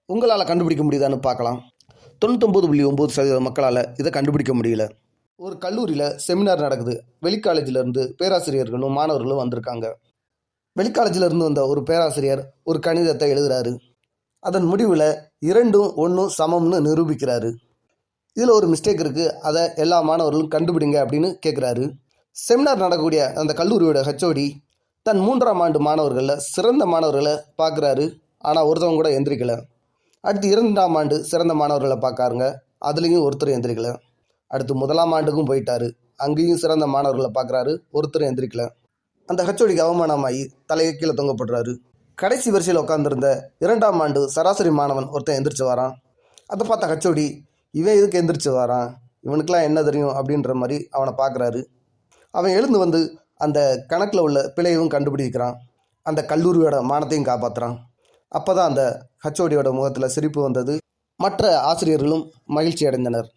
உங்களால் கண்டுபிடிக்க முடியுதான்னு பார்க்கலாம். 99.9% மக்களால் இதை கண்டுபிடிக்க முடியல. ஒரு கல்லூரியில் செமினார் நடக்குது. வெளிக்காலேஜிலேருந்து பேராசிரியர்களும் மாணவர்களும் வந்திருக்காங்க. வெளிக்காலேஜிலேருந்து வந்த ஒரு பேராசிரியர் ஒரு கணிதத்தை எழுதுகிறாரு. அதன் முடிவில் 2ம் 1ம் சமம்னு நிரூபிக்கிறாரு. இதில் ஒரு மிஸ்டேக் இருக்குது, அதை எல்லா மாணவர்களும் கண்டுபிடிங்க அப்படின்னு கேட்குறாரு. செமினார் நடக்கக்கூடிய அந்த கல்லூரியோட ஹெச்ஓடி தன் 3ஆம் ஆண்டு மாணவர்களில் சிறந்த மாணவர்களை பார்க்குறாரு. ஆனால் ஒருத்தவங்க கூட எந்திரிக்கலை. அடுத்து 2ஆம் ஆண்டு சிறந்த மாணவர்களை பார்க்காருங்க. அதுலேயும் ஒருத்தர் எந்திரிக்கலை. அடுத்து 1ஆம் ஆண்டுக்கும் போயிட்டாரு. அங்கேயும் சிறந்த மாணவர்களை பார்க்குறாரு. ஒருத்தர் எந்திரிக்கலை. அந்த ஹெச்ஓடிக்கு அவமானமாகி தலையை கீழே தொங்கப்படுறாரு. கடைசி வரிசையில் உட்காந்துருந்த 2ஆம் ஆண்டு சராசரி மாணவன் ஒருத்தன் எந்திரிச்சு வரான். அதை பார்த்த ஹெச்ஓடி, இவன் எதுக்கு எந்திரிச்சு வரான், இவனுக்கெல்லாம் என்ன தெரியும் அப்படின்ற மாதிரி அவனை பார்க்குறாரு. அவன் எழுந்து வந்து அந்த கணக்கில் உள்ள பிழையும் கண்டுபிடிக்கிறான். அந்த கல்லூரியோட மானத்தையும் காப்பாற்றுறான். அப்போ தான் அந்த ஹெச்ஓடியோட முகத்தில் சிரிப்பு வந்தது. மற்ற ஆசிரியர்களும் மகிழ்ச்சி அடைந்தனர்.